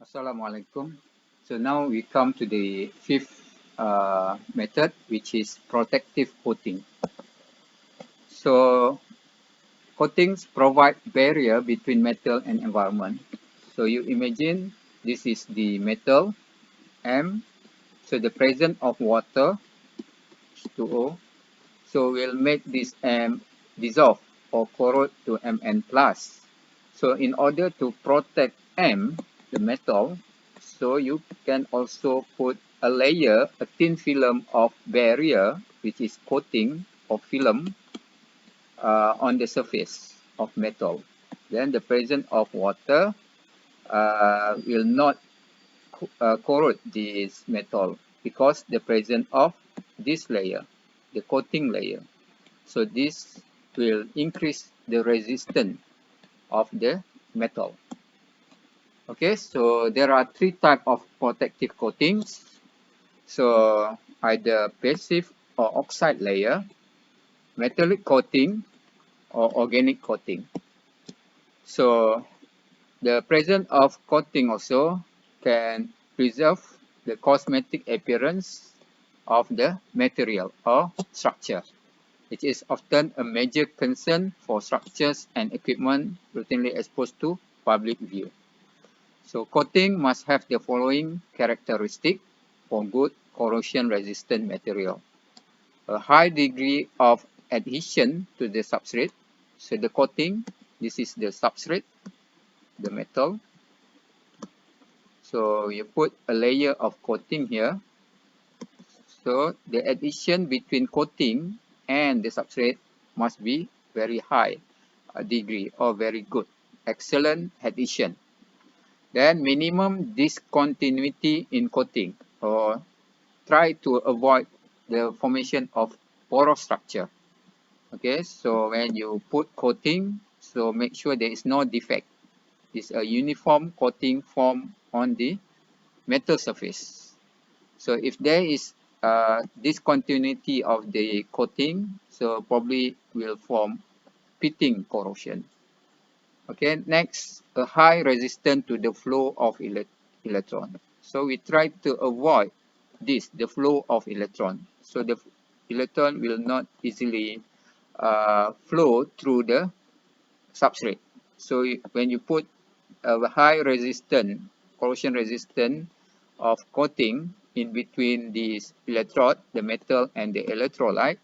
Assalamualaikum. So now we come to the fifth method, which is protective coating. So coatings provide barrier between metal and environment. So you imagine this is the metal M. So the presence of water H2O. So will make this M dissolve or corrode to Mn plus. So in order to protect M, the metal, so you can also put a layer, a thin film of barrier, which is coating or film on the surface of metal. Then the presence of water will not corrode this metal because the presence of this layer, the coating layer. So this will increase the resistance of the metal. Okay, so there are three types of protective coatings. So either passive or oxide layer, metallic coating, or organic coating. So the presence of coating also can preserve the cosmetic appearance of the material or structure. It is often a major concern for structures and equipment routinely exposed to public view. So coating must have the following characteristic for good corrosion-resistant material. A high degree of adhesion to the substrate. So the coating, this is the substrate, the metal. So you put a layer of coating here. So the adhesion between coating and the substrate must be very high degree or very good, excellent adhesion. Then minimum discontinuity in coating, or try to avoid the formation of porous structure. Okay, so when you put coating, so make sure there is no defect. It's a uniform coating form on the metal surface. So if there is discontinuity of the coating, so probably will form pitting corrosion. Okay, next, a high resistance to the flow of electron. So we try to avoid this, the flow of electron. So the electron will not easily flow through the substrate. So when you put a high resistance, corrosion resistant of coating in between this electrode, the metal and the electrolyte,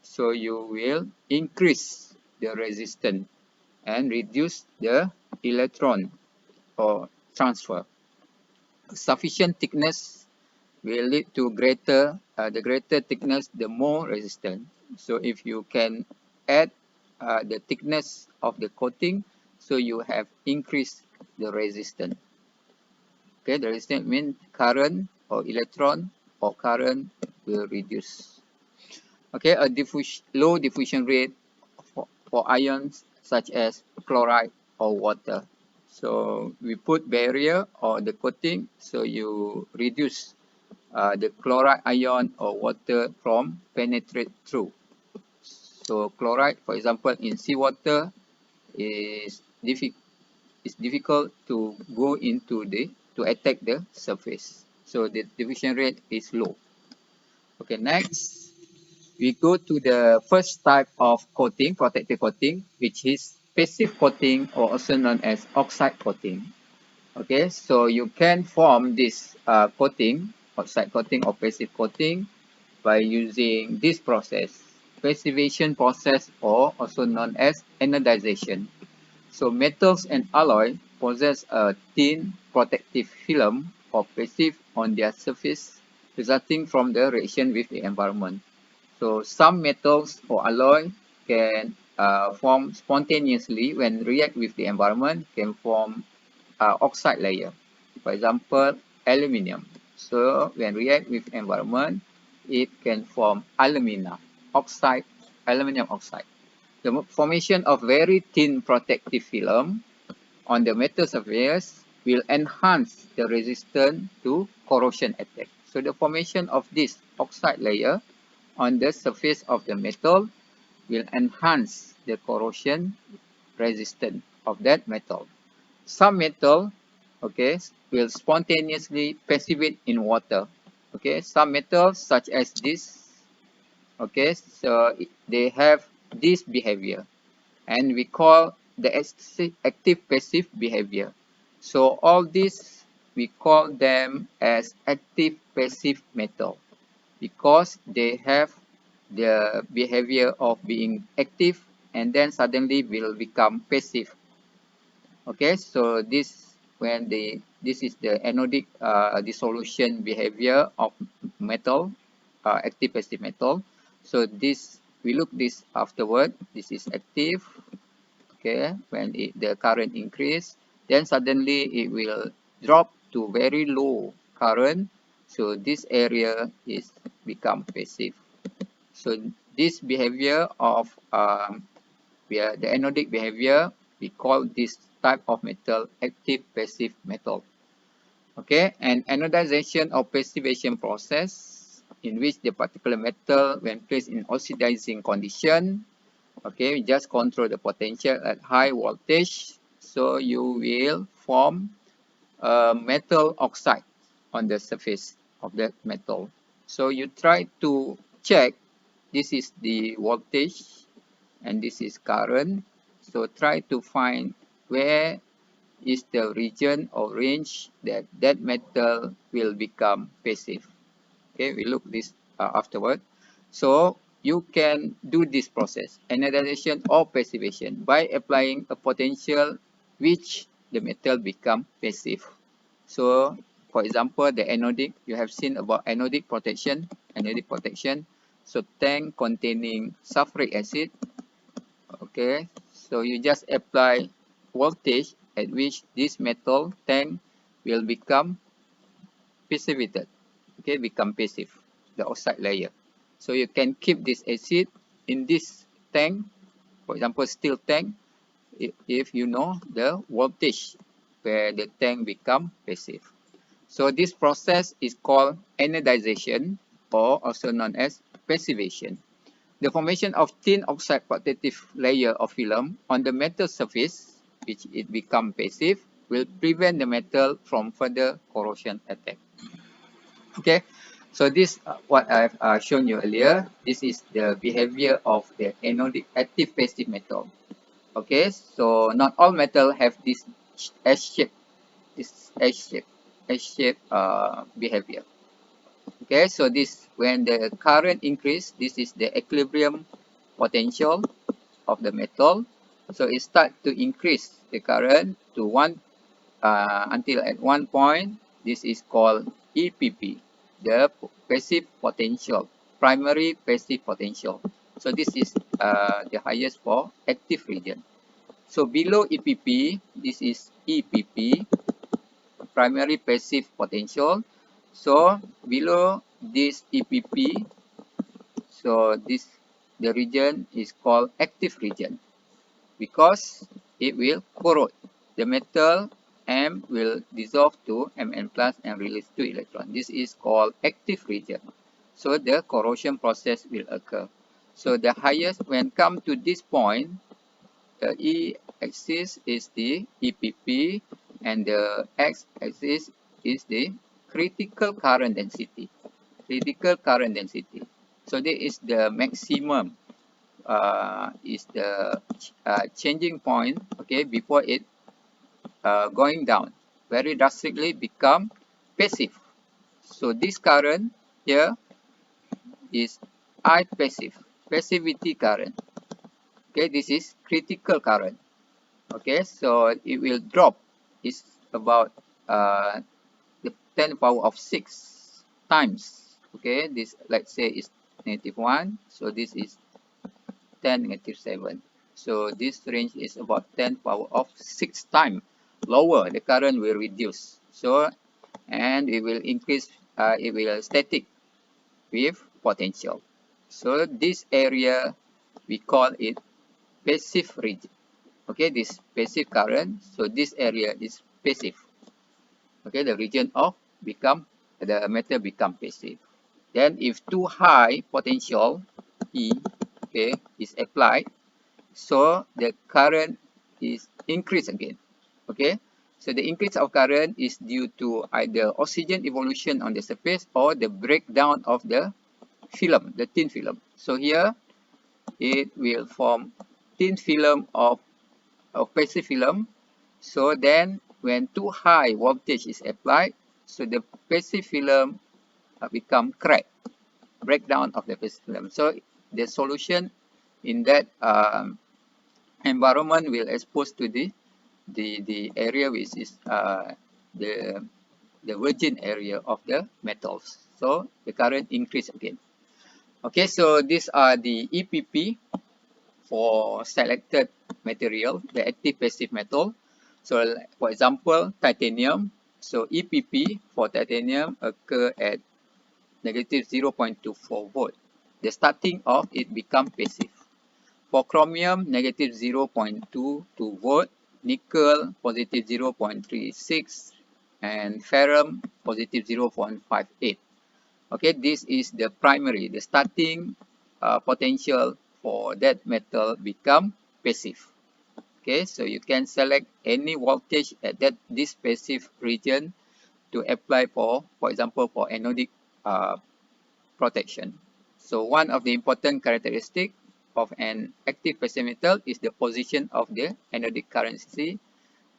so you will increase the resistance and reduce the electron or transfer. Sufficient thickness will lead to the greater thickness, the more resistant. So if you can add the thickness of the coating, so you have increased the resistance. Okay, the resistance means current or electron or current will reduce. Okay, a low diffusion rate for ions such as chloride or water. So we put barrier or the coating, so you reduce the chloride ion or water from penetrate through. So chloride, for example, in seawater is difficult to go into to attack the surface. So the diffusion rate is low. Okay, next we go to the first type of coating, protective coating, which is passive coating or also known as oxide coating. Okay, so you can form this coating, oxide coating or passive coating, by using this process, passivation process, or also known as anodization. So metals and alloy possess a thin protective film or passive on their surface, resulting from the reaction with the environment. So some metals or alloy can form spontaneously when react with the environment, can form oxide layer. For example, aluminium. So when react with environment, it can form alumina, oxide, aluminium oxide. The formation of very thin protective film on the metal surface will enhance the resistance to corrosion attack. So the formation of this oxide layer on the surface of the metal will enhance the corrosion resistance of that metal. Some metal okay, will spontaneously passivate in water. Okay, some metals such as this, okay, so they have this behavior, and we call the active passive behavior. So all these we call them as active passive metal because they have the behavior of being active and then suddenly will become passive. Okay, so this is the anodic dissolution behavior of metal, active passive metal. So this we look this afterward. This is active. Okay, when the current increase, then suddenly it will drop to very low current. So this area is become passive. So this behavior of the anodic behavior, we call this type of metal active passive metal. Okay, and anodization or passivation process in which the particular metal when placed in oxidizing condition, okay, we just control the potential at high voltage, so you will form a metal oxide on the surface of that metal. So you try to check, this is the voltage and this is current. So try to find where is the region or range that that metal will become passive. Okay, we look this afterward. So you can do this process, anodization or passivation, by applying a potential which the metal become passive. So for example, the anodic, you have seen about anodic protection, anodic protection. So tank containing sulfuric acid. Okay, so you just apply voltage at which this metal tank will become passivated. Okay, become passive, the oxide layer. So you can keep this acid in this tank, for example, steel tank, if you know the voltage where the tank become passive. So this process is called anodization, or also known as passivation. The formation of thin oxide protective layer of film on the metal surface, which it become passive, will prevent the metal from further corrosion attack. Okay, so this what I've shown you earlier. This is the behavior of the anodic active passive metal. Okay, so not all metal have this S shape, this S shape behavior. Okay, so this when the current increase, this is the equilibrium potential of the metal. So it start to increase the current to one until at one point. This is called EPP, the passive potential, primary passive potential. So this is the highest for active region. So below EPP, this is EPP, primary passive potential. So below this EPP, so this the region is called active region because it will corrode. The metal M will dissolve to Mn plus and release 2 electrons. This is called active region. So the corrosion process will occur. So the highest, when come to this point, the E axis is the EPP and the X axis is the critical current density. Critical current density. So this is the maximum, is the changing point, okay, before it going down very drastically become passive. So this current here is I passive, passivity current. Okay, this is critical current. Okay, so it will drop. It's about the 10 power of 6 times. Okay, this let's say is -1. So this is 10 -7. So this range is about 10 power of 6 times lower. The current will reduce. So and it will increase. It will static with potential. So this area we call it passive region. Okay, this passive current. So this area is passive. Okay, the region of become the metal become passive. Then if too high potential E, okay, is applied, so the current is increased again. Okay, So the increase of current is due to either oxygen evolution on the surface or the breakdown of the film, the thin film. So here it will form thin film of passive film. So then when too high voltage is applied, so the passive film become cracked, breakdown of the passive film. So the solution in that environment will expose to the area which is the virgin area of the metals. So the current increase again. Okay, so these are the EPP for selected material, the active passive metal. So for example, titanium. So EPP for titanium occur at negative 0.24 volt. The starting of it become passive. For chromium, negative 0.22 volt, nickel, positive 0.36, and ferrum, positive 0.58. Okay, this is the primary, the starting potential for that metal become passive. Okay, so you can select any voltage at this passive region to apply for example, for anodic protection. So one of the important characteristics of an active passive metal is the position of the anodic currency,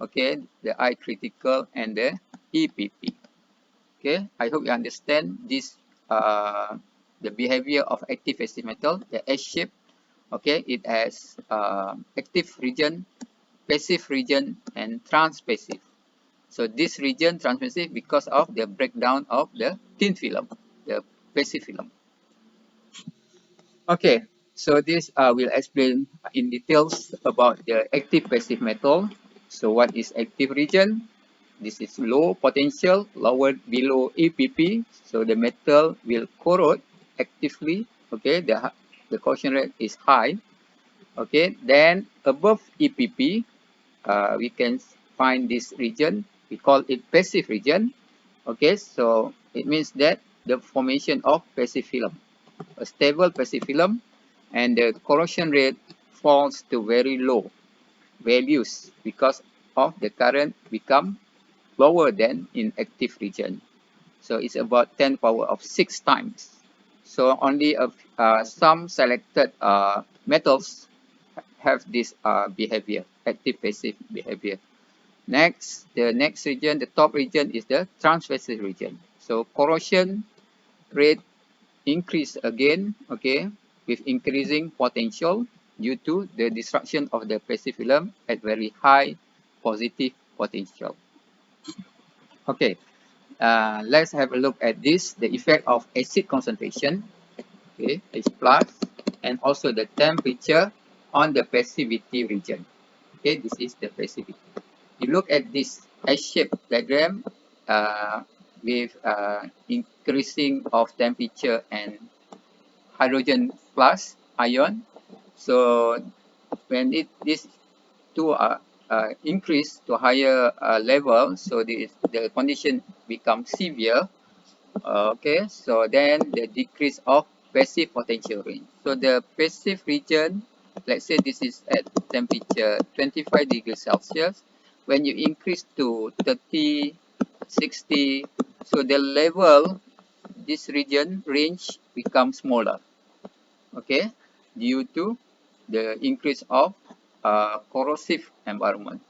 okay, the I critical and the EPP. Okay, I hope you understand this the behavior of active passive metal, the S shape. Okay, it has active region, passive region, and transpassive. So this region transpassive because of the breakdown of the thin film, the passive film. Okay, so this will explain in details about the active passive metal. So what is active region? This is low potential, lower below EPP. So the metal will corrode actively. Okay, the corrosion rate is high. Okay, then above EPP, we can find this region. We call it passive region. Okay, so it means that the formation of passive film, a stable passive film, and the corrosion rate falls to very low values because of the current become lower than in active region. So it's about 10 power of 6 times. So only some selected metals have this behavior, active passive behavior. Next, the next region, the top region is the transpassive region. So corrosion rate increase again, okay, with increasing potential due to the destruction of the passive film at very high positive potential. Okay, let's have a look at this, the effect of acid concentration, okay, is plus, and also the temperature on the passivity region. Okay, this is the passivity. You look at this S-shaped diagram with increasing of temperature and hydrogen plus ion. So when these two are increased to higher level, so the condition becomes severe. Okay, so then the decrease of passive potential range. So the passive region, let's say this is at temperature 25 degrees Celsius. When you increase to 30, 60, so the level, this region range becomes smaller. Okay, due to the increase of corrosive environment.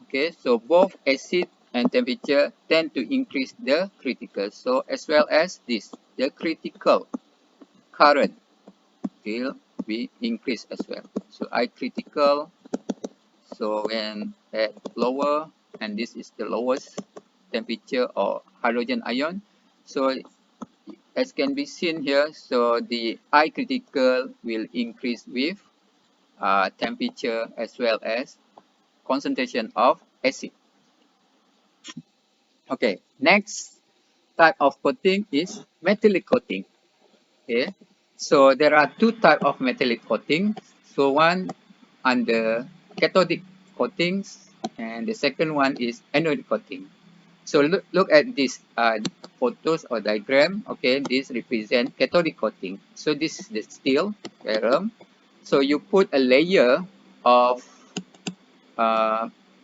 Okay, so both acid and temperature tend to increase the critical. So as well as this, the critical current will be increased as well. So I critical, so when at lower, and this is the lowest temperature or hydrogen ion. So as can be seen here, so the I critical will increase with temperature as well as concentration of acid. Okay, next type of coating is metallic coating. Okay, so there are two types of metallic coating. So one under cathodic coatings, and the second one is anodic coating. So look at this photos or diagram. Okay, this represent cathodic coating. So this is the steel ferrum. So you put a layer of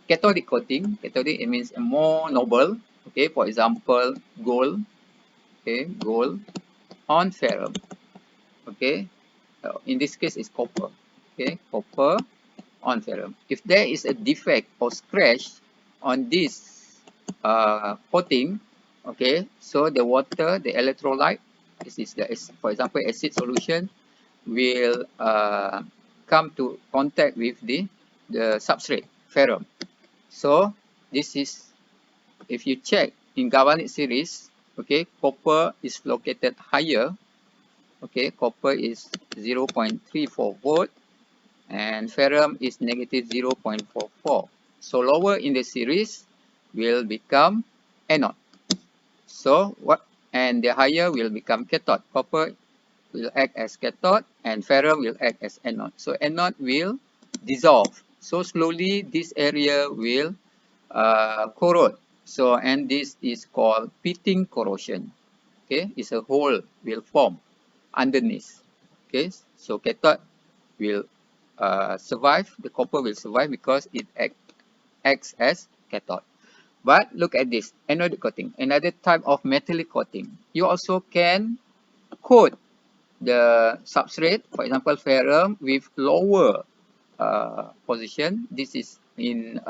cathodic coating. Cathodic, it means more noble. Okay, for example, gold. Okay, gold on ferrum. Okay, in this case it's copper. Okay, copper on ferrum. If there is a defect or scratch on this coating, okay, so the water, the electrolyte, this is the, for example, acid solution, will come to contact with the substrate, ferrum. So this is, if you check in galvanic series, okay, copper is located higher. Okay, copper is 0.34 volt and ferrum is negative 0.44. So lower in the series will become anode. So what, and the higher will become cathode. Copper will act as cathode and ferrum will act as anode. So anode will dissolve. So slowly this area will corrode. So, and this is called pitting corrosion. Okay, it's a hole will form underneath. Okay, so cathode will survive, the copper will survive because it acts as cathode. But look at this, anodic coating, another type of metallic coating. You also can coat the substrate, for example, ferrum, with lower position. This is in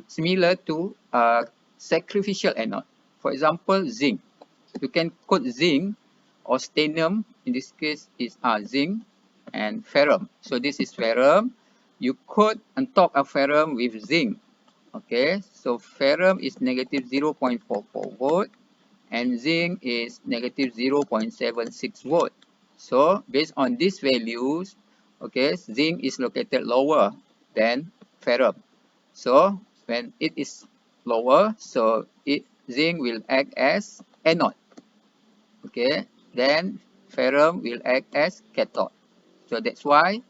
similar to sacrificial anode. For example, zinc. You can coat zinc or stanium. In this case, is zinc and ferrum. So this is ferrum. You coat on top of ferrum with zinc. Okay, so ferrum is negative 0.44 volt and zinc is negative 0.76 volt. So based on these values, okay, zinc is located lower than ferrum. So when it is lower, so zinc will act as anode. Okay, then ferrum will act as cathode. So that's why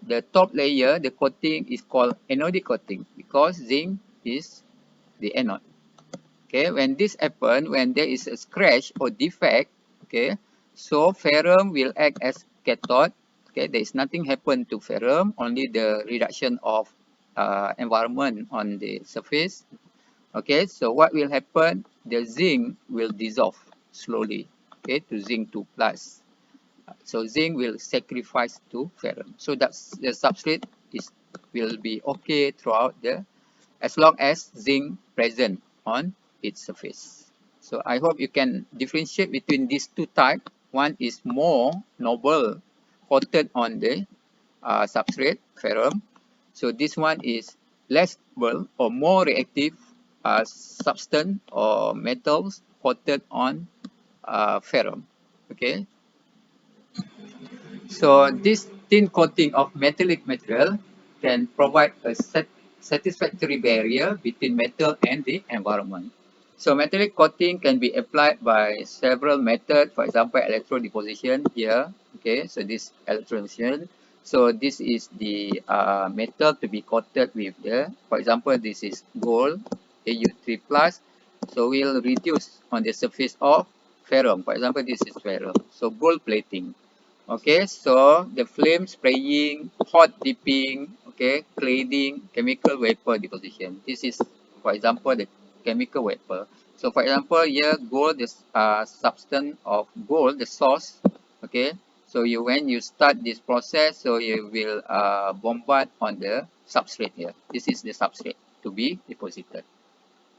the top layer, the coating is called anodic coating because zinc is the anode. Okay, when this happens, when there is a scratch or defect, okay, so ferrum will act as cathode. Okay, there is nothing happen to ferrum, only the reduction of environment on the surface. Okay, so what will happen? The zinc will dissolve slowly, okay, to zinc 2 plus. So zinc will sacrifice to ferrum. So that's the substrate is will be okay throughout the, as long as zinc present on its surface. So I hope you can differentiate between these two types. One is more noble, coated on the substrate, ferrum. So this one is less noble or more reactive substance or metals coated on ferrum. Okay. So this thin coating of metallic material can provide a satisfactory barrier between metal and the environment. So metallic coating can be applied by several methods, for example, electrodeposition here. Okay, so this electrodeposition. So this is the metal to be coated with the, for example, this is gold, Au3 plus. So we'll reduce on the surface of ferrum. For example, this is ferrum. So gold plating. Okay, so the flame spraying, hot dipping, okay, cladding, chemical vapor deposition. This is, for example, the chemical vapor. So, for example, here gold is substance of gold, the source. Okay, so you when you start this process, so you will bombard on the substrate here. This is the substrate to be deposited.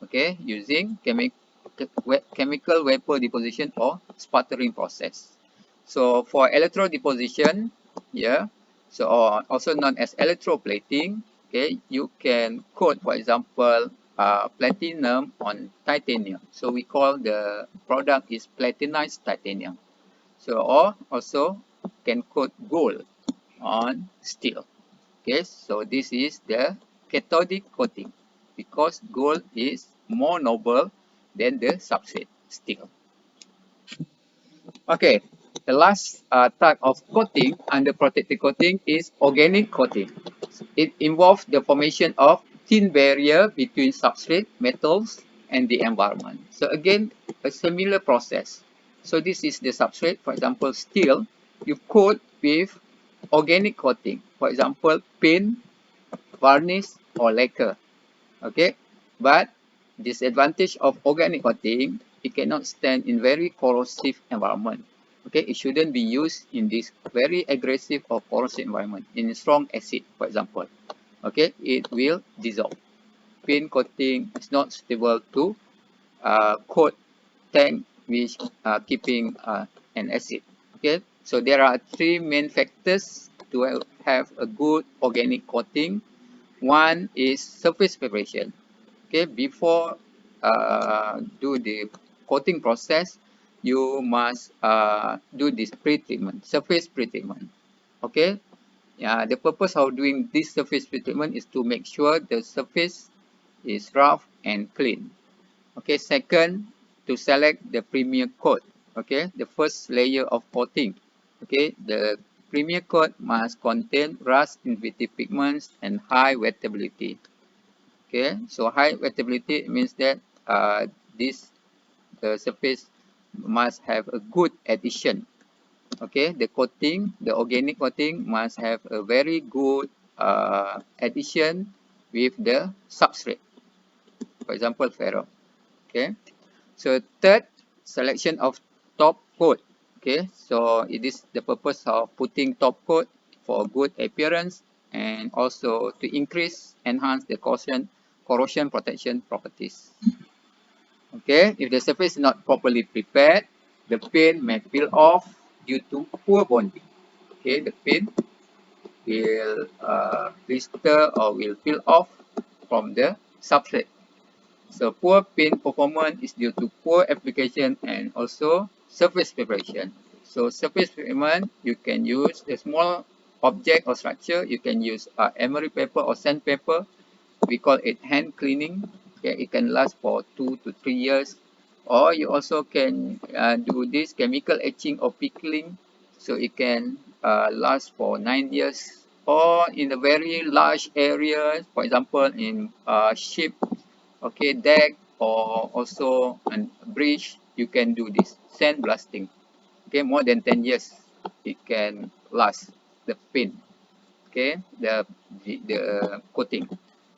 Okay, using chemical vapor deposition or sputtering process. So for electrodeposition, yeah, so also known as electroplating, okay, you can coat, for example, platinum on titanium. So we call the product is platinized titanium. So or also can coat gold on steel. Okay, so this is the cathodic coating because gold is more noble than the substrate steel. Okay, the last type of coating under protective coating is organic coating. It involves the formation of thin barrier between substrate, metals, and the environment. So again, a similar process. So this is the substrate, for example, steel. You coat with organic coating. For example, paint, varnish or lacquer. Okay, but disadvantage of organic coating, it cannot stand in very corrosive environment. Okay, it shouldn't be used in this very aggressive or corrosive environment. In strong acid, for example, okay, it will dissolve. Paint coating is not suitable to coat tank which keeping an acid. Okay, so there are three main factors to have a good organic coating. One is surface preparation. Okay, before do the coating process, you must do this pre-treatment, surface pre-treatment. Okay, the purpose of doing this surface pre-treatment is to make sure the surface is rough and clean. Okay, second, to select the premier coat. Okay, the first layer of coating. Okay, the premier coat must contain rust-inhibiting pigments and high wettability. Okay, so high wettability means that this the surface must have a good adhesion. Okay, the coating, the organic coating must have a very good adhesion with the substrate. For example, ferro. Okay, so third, selection of top coat. Okay, so it is the purpose of putting top coat for good appearance and also to enhance the corrosion protection properties. Okay, if the surface is not properly prepared, the paint may peel off due to poor bonding. Okay, the paint will blister or will peel off from the substrate. So poor paint performance is due to poor application and also surface preparation. So surface treatment, you can use a small object or structure. You can use emery paper or sandpaper. We call it hand cleaning. Okay, it can last for 2 to 3 years. Or you also can do this chemical etching or pickling. So it can last for 9 years. Or in a very large area, for example, in ship, okay, deck, or also a bridge, you can do this sandblasting. Okay, more than 10 years it can last the paint. Okay, the coating.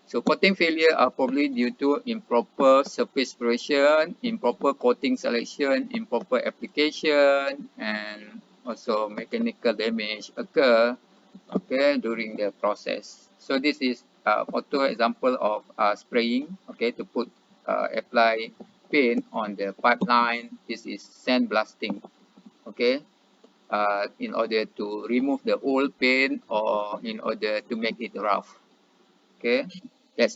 So coating failure are probably due to improper surface preparation, improper coating selection, improper application, and also mechanical damage occur, okay, during the process. So this is photo example of spraying, okay, to put apply paint on the pipeline. This is sandblasting, okay, in order to remove the old paint or in order to make it rough. Okay, that's all.